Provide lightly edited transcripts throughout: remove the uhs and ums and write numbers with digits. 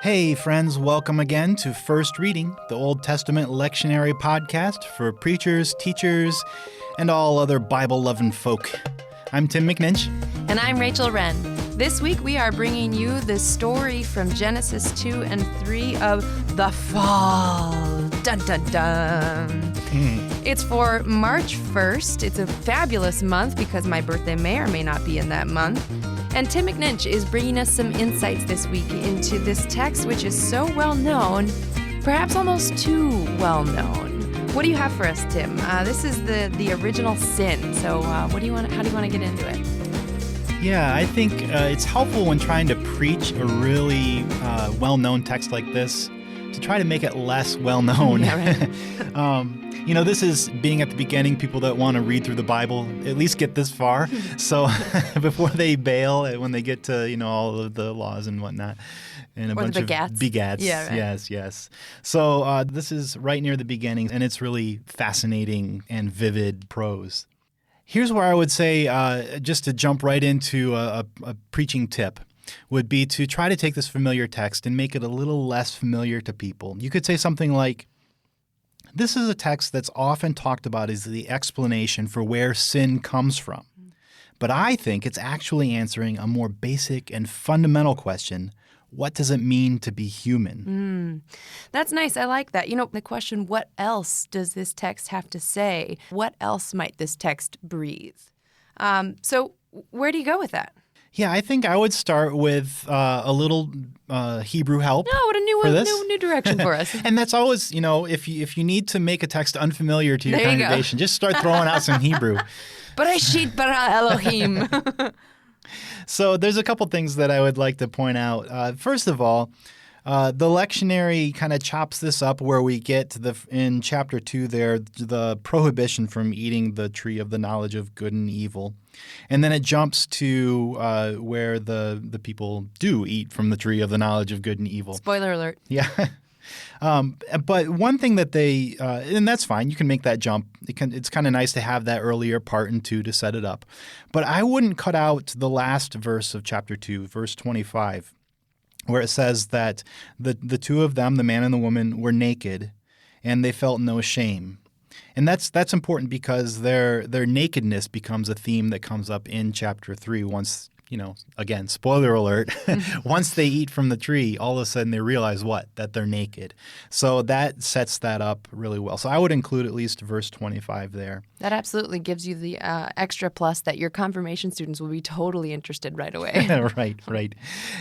Hey, friends, welcome again to First Reading, the Old Testament lectionary podcast for preachers, teachers, and all other Bible-loving folk. I'm Tim McNinch. And I'm Rachel Wren. This week we are bringing you the story from Genesis 2 and 3 of the fall. Dun, dun, dun. It's for March 1st. It's a fabulous month because my birthday may or may not be in that month. And Tim McNinch is bringing us some insights this week into this text, which is so well known, perhaps almost too well known. What do you have for us, Tim? This is the original sin. So, how do you want to get into it? Yeah, I think it's helpful when trying to preach a really well-known text like this to try to make it less well-known. Yeah, right. This is being at the beginning, people that want to read through the Bible at least get this far. So before they bail, when they get to, all of the laws and whatnot. And a bunch of begats. Yeah, right. Yes. So this is right near the beginning, and it's really fascinating and vivid prose. Here's where I would say, just to jump right into a preaching tip, would be to try to take this familiar text and make it a little less familiar to people. You could say something like, this is a text that's often talked about as the explanation for where sin comes from. But I think it's actually answering a more basic and fundamental question: what does it mean to be human? That's nice. I like that. The question, what else does this text have to say? What else might this text breathe? So where do you go with that? Yeah, I think I would start with a little Hebrew help. Oh, what a new direction for us. And that's always, if you need to make a text unfamiliar to your congregation, just start throwing out some Hebrew. Bereshit bara Elohim. So there's a couple things that I would like to point out. First of all, the lectionary kind of chops this up where we get to in chapter 2 there, the prohibition from eating the tree of the knowledge of good and evil. And then it jumps to where the people do eat from the tree of the knowledge of good and evil. Spoiler alert. Yeah. But one thing that they and that's fine. You can make that jump. It's kind of nice to have that earlier part in 2 to set it up. But I wouldn't cut out the last verse of chapter 2, verse 25, where it says that the two of them, the man and the woman, were naked, and they felt no shame. And that's important because their nakedness becomes a theme that comes up in chapter 3 once, again, spoiler alert, once they eat from the tree, all of a sudden they realize that they're naked. So that sets that up really well. So I would include at least verse 25 there. That absolutely gives you the extra plus that your confirmation students will be totally interested right away. Right.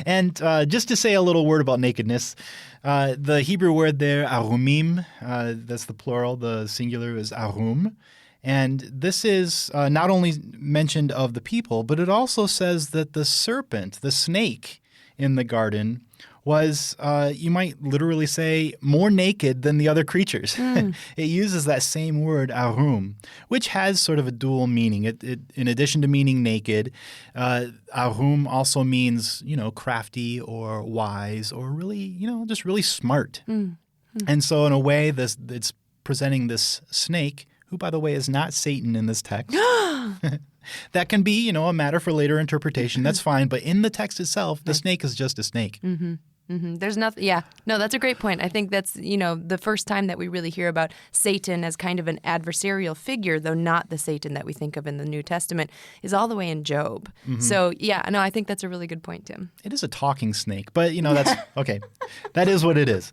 And just to say a little word about nakedness, the Hebrew word there, arumim, that's the plural, the singular is arum. And this is not only mentioned of the people, but it also says that the serpent, the snake in the garden, was, you might literally say, more naked than the other creatures. It uses that same word, arum, which has sort of a dual meaning. It in addition to meaning naked, arum also means, crafty or wise or really, just really smart. And so in a way, it's presenting this snake, who, by the way, is not Satan in this text. That can be, a matter for later interpretation. That's fine. But in the text itself, the snake is just a snake. There's nothing. Yeah. No, that's a great point. I think that's, the first time that we really hear about Satan as kind of an adversarial figure, though not the Satan that we think of in the New Testament, is all the way in Job. So, yeah, no, I think that's a really good point, Tim. It is a talking snake, but, that's okay. That is what it is.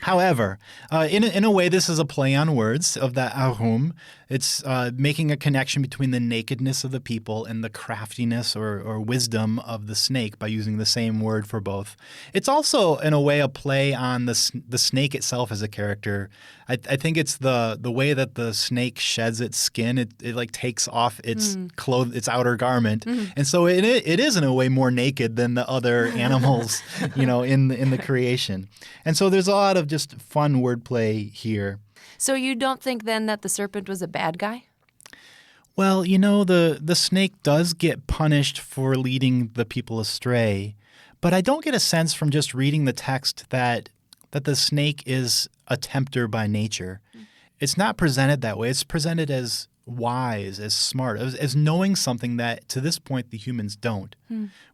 However, in a way, this is a play on words of that arum. It's making a connection between the nakedness of the people and the craftiness or wisdom of the snake by using the same word for both. It's also, in a way, a play on the snake itself as a character. I think it's the way that the snake sheds its skin. It like takes off its its outer garment, and so it is in a way more naked than the other animals, in the creation. And so there's a lot of just fun wordplay here. So you don't think then that the serpent was a bad guy? Well, the snake does get punished for leading the people astray, but I don't get a sense from just reading the text that the snake is a tempter by nature. It's not presented that way. It's presented as wise, as smart, as knowing something that to this point the humans don't,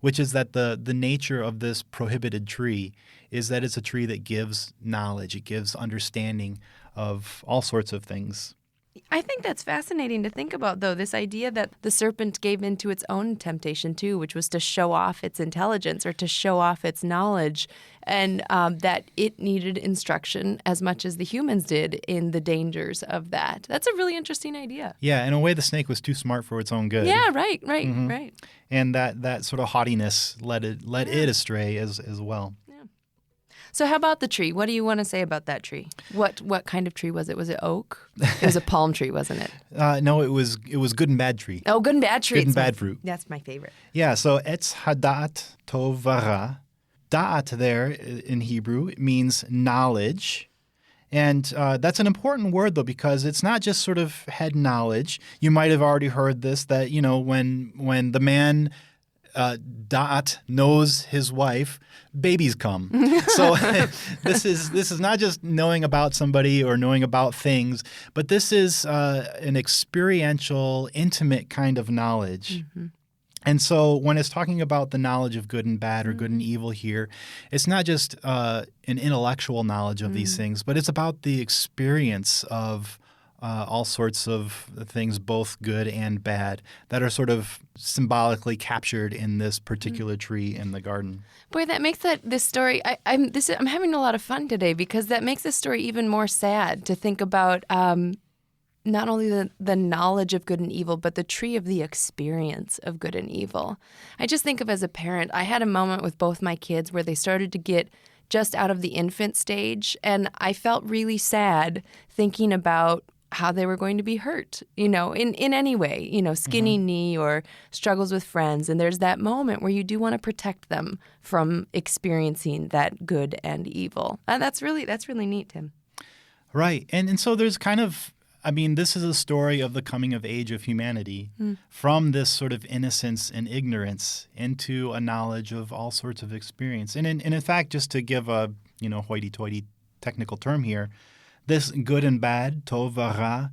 which is that the nature of this prohibited tree is that it's a tree that gives knowledge. It gives understanding of all sorts of things. I think that's fascinating to think about, though, this idea that the serpent gave into its own temptation, too, which was to show off its intelligence or to show off its knowledge, and that it needed instruction as much as the humans did in the dangers of that. That's a really interesting idea. Yeah, in a way, the snake was too smart for its own good. Yeah, right. And that sort of haughtiness led it astray as well. So how about the tree? What do you want to say about that tree? What kind of tree was it? Was it oak? It was a palm tree, wasn't it? No, it was good and bad tree. Oh, good and bad tree. Good and bad fruit. That's my favorite. Yeah, so etz hadat tov vara. Da'at there in Hebrew means knowledge. And that's an important word, though, because it's not just sort of head knowledge. You might have already heard this, that, when the man da'at knows his wife, babies come. So this is not just knowing about somebody or knowing about things, but this is an experiential, intimate kind of knowledge. Mm-hmm. And so when it's talking about the knowledge of good and bad or good and evil here, it's not just an intellectual knowledge of these things, but it's about the experience of all sorts of things, both good and bad, that are sort of symbolically captured in this particular tree in the garden. Boy, that makes this story. I'm having a lot of fun today, because that makes this story even more sad to think about. Not only the knowledge of good and evil, but the tree of the experience of good and evil. I just think of, as a parent, I had a moment with both my kids where they started to get just out of the infant stage, and I felt really sad thinking about how they were going to be hurt, in any way, skinny knee or struggles with friends. And there's that moment where you do want to protect them from experiencing that good and evil. And that's really neat, Tim. Right. And so there's kind of, this is a story of the coming of age of humanity from this sort of innocence and ignorance into a knowledge of all sorts of experience. And in fact, just to give a, hoity-toity technical term here, this good and bad, tov vara,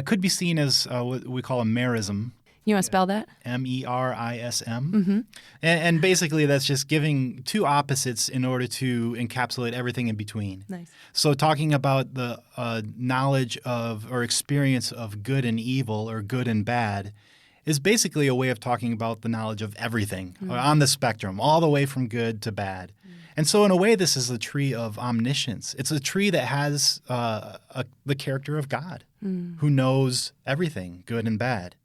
could be seen as what we call a merism. You want to spell that? merism. Mm-hmm. And basically that's just giving two opposites in order to encapsulate everything in between. Nice. So talking about the knowledge of or experience of good and evil or good and bad is basically a way of talking about the knowledge of everything on the spectrum, all the way from good to bad. And so in a way, this is a tree of omniscience. It's a tree that has the character of God, who knows everything, good and bad.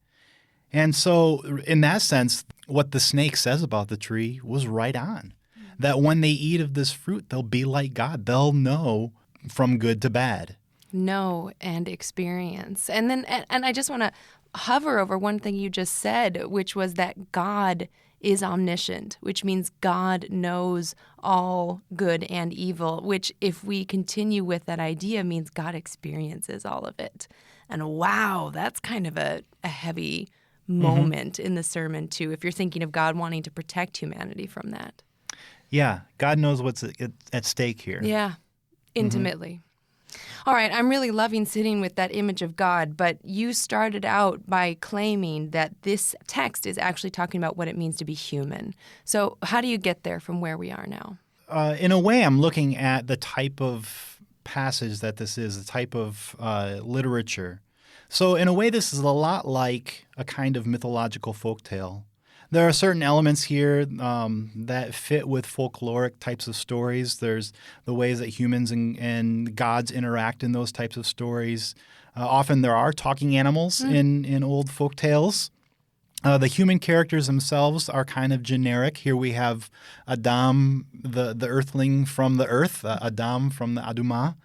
And so in that sense, what the snake says about the tree was right on, that when they eat of this fruit, they'll be like God. They'll know from good to bad. Know and experience. And then, and I just want to hover over one thing you just said, which was that God is omniscient, which means God knows all good and evil, which, if we continue with that idea, means God experiences all of it. And wow, that's kind of a heavy moment in the sermon, too, if you're thinking of God wanting to protect humanity from that. Yeah, God knows what's at stake here. Yeah, intimately. All right, I'm really loving sitting with that image of God, but you started out by claiming that this text is actually talking about what it means to be human. So how do you get there from where we are now? In a way, I'm looking at the type of passage that this is, the type of literature. So in a way, this is a lot like a kind of mythological folktale. There are certain elements here that fit with folkloric types of stories. There's the ways that humans and gods interact in those types of stories. Often there are talking animals in old folk tales. The human characters themselves are kind of generic. Here we have Adam, the earthling from the earth, Adam from the Adumah.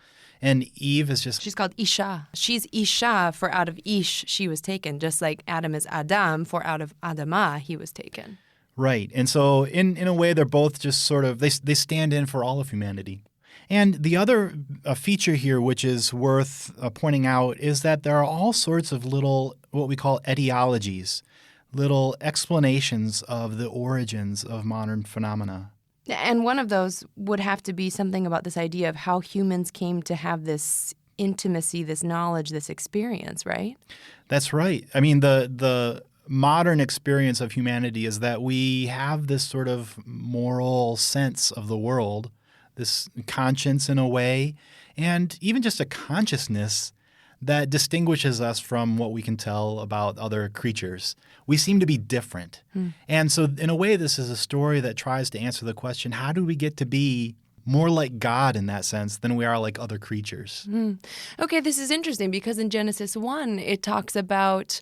And Eve is just... She's called Isha. She's Isha, for out of Ish she was taken, just like Adam is Adam, for out of Adamah he was taken. Right. And so in a way, they're both just sort of, they stand in for all of humanity. And the other feature here, which is worth pointing out, is that there are all sorts of little, what we call etiologies, little explanations of the origins of modern phenomena. And one of those would have to be something about this idea of how humans came to have this intimacy, this knowledge, this experience, right? That's right. I mean, the modern experience of humanity is that we have this sort of moral sense of the world, this conscience in a way, and even just a consciousness that distinguishes us from what we can tell about other creatures. We seem to be different. And so in a way, this is a story that tries to answer the question, how do we get to be more like God in that sense than we are like other creatures? Okay, this is interesting because in Genesis 1, it talks about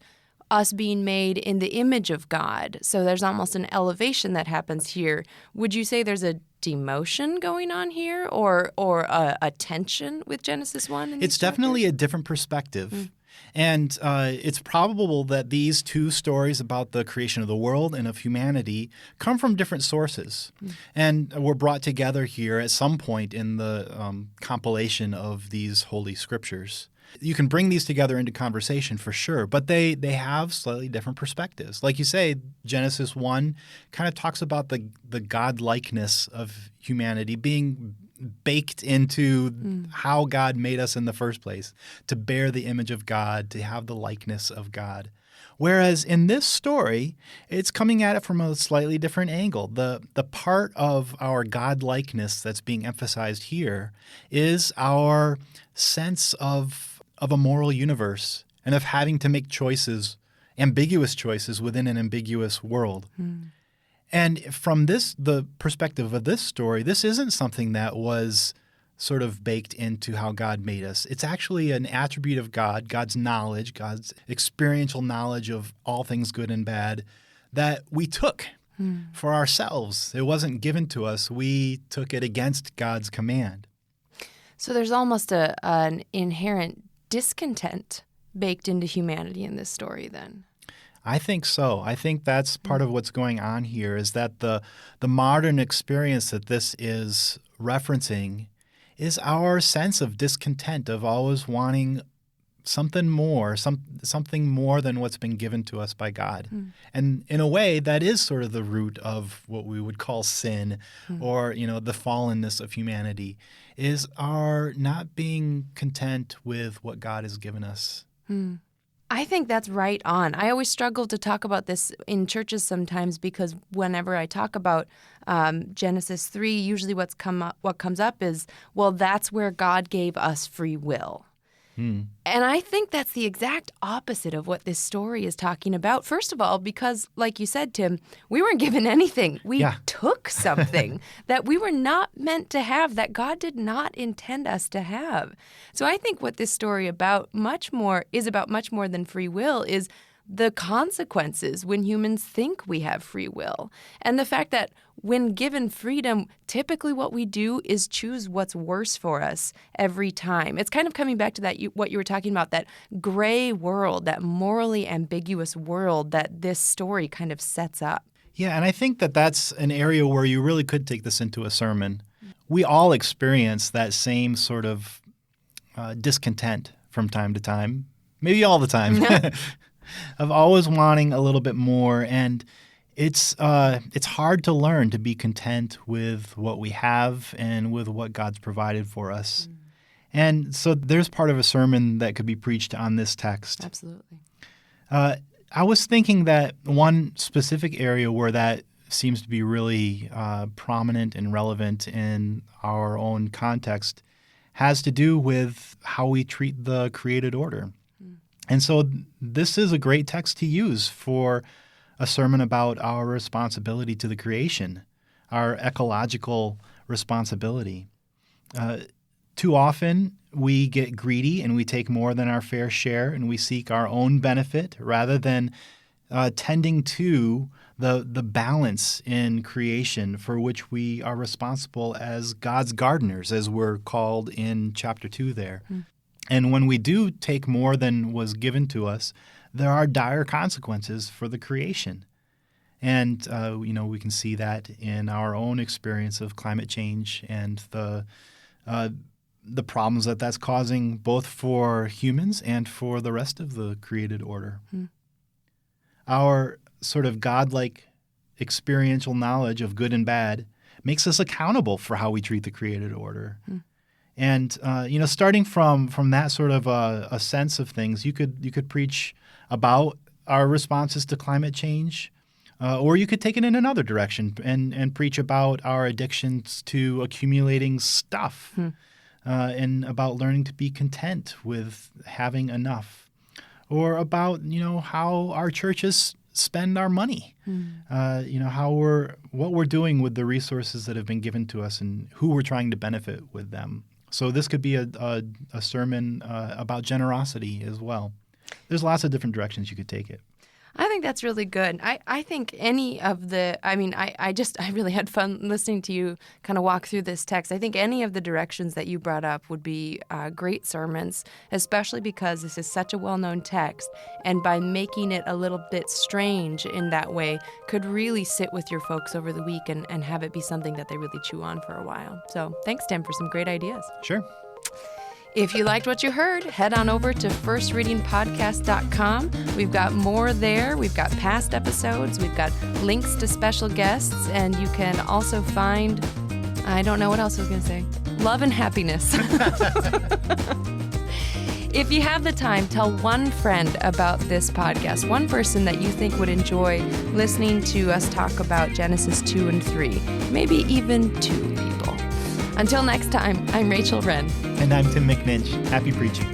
us being made in the image of God. So there's almost an elevation that happens here. Would you say there's a demotion going on here or a tension with Genesis 1? It's definitely a different perspective. And it's probable that these two stories about the creation of the world and of humanity come from different sources and were brought together here at some point in the compilation of these holy scriptures. You can bring these together into conversation for sure, but they have slightly different perspectives. Like you say, Genesis 1 kind of talks about the God-likeness of humanity being baked into how God made us in the first place, to bear the image of God, to have the likeness of God. Whereas in this story, it's coming at it from a slightly different angle. The part of our God-likeness that's being emphasized here is our sense of a moral universe and of having to make choices, ambiguous choices within an ambiguous world. And from the perspective of this story, this isn't something that was sort of baked into how God made us. It's actually an attribute of God, God's knowledge, God's experiential knowledge of all things good and bad that we took for ourselves. It wasn't given to us. We took it against God's command. So there's almost an inherent discontent baked into humanity in this story then. I think so. I think that's part of what's going on here is that the modern experience that this is referencing is our sense of discontent, of always wanting something more, something more than what's been given to us by God. And in a way, that is sort of the root of what we would call sin or, the fallenness of humanity, is our not being content with what God has given us. I think that's right on. I always struggle to talk about this in churches sometimes because whenever I talk about Genesis 3, usually what comes up is, well, that's where God gave us free will. And I think that's the exact opposite of what this story is talking about. First of all, because like you said, Tim, we weren't given anything. We took something that we were not meant to have, that God did not intend us to have. So I think what this story is about much more than free will is the consequences when humans think we have free will. And the fact that when given freedom, typically what we do is choose what's worse for us every time. It's kind of coming back to that what you were talking about, that gray world, that morally ambiguous world that this story kind of sets up. Yeah, and I think that that's an area where you really could take this into a sermon. We all experience that same sort of discontent from time to time, maybe all the time. Of always wanting a little bit more, and it's hard to learn to be content with what we have and with what God's provided for us. And so there's part of a sermon that could be preached on this text. Absolutely. I was thinking that one specific area where that seems to be really prominent and relevant in our own context has to do with how we treat the created order. And so this is a great text to use for a sermon about our responsibility to the creation, our ecological responsibility. Too often we get greedy and we take more than our fair share and we seek our own benefit rather than tending to the balance in creation for which we are responsible as God's gardeners, as we're called in chapter 2 there. And when we do take more than was given to us, there are dire consequences for the creation. And, we can see that in our own experience of climate change and the problems that that's causing both for humans and for the rest of the created order. Our sort of godlike experiential knowledge of good and bad makes us accountable for how we treat the created order. And starting from that sort of a sense of things, you could preach about our responses to climate change, or you could take it in another direction and preach about our addictions to accumulating stuff, and about learning to be content with having enough, or about how our churches spend our money, what we're doing with the resources that have been given to us and who we're trying to benefit with them. So this could be a sermon about generosity as well. There's lots of different directions you could take it. I think that's really good. I think any of the, I really had fun listening to you kind of walk through this text. I think any of the directions that you brought up would be great sermons, especially because this is such a well-known text. And by making it a little bit strange in that way, could really sit with your folks over the week and have it be something that they really chew on for a while. So thanks, Tim, for some great ideas. Sure. If you liked what you heard, head on over to firstreadingpodcast.com. We've got more there. We've got past episodes. We've got links to special guests. And you can also find, I don't know what else I was going to say, love and happiness. If you have the time, tell one friend about this podcast, one person that you think would enjoy listening to us talk about Genesis 2 and 3, maybe even 2 people. Until next time, I'm Rachel Wren. And I'm Tim McNinch. Happy preaching.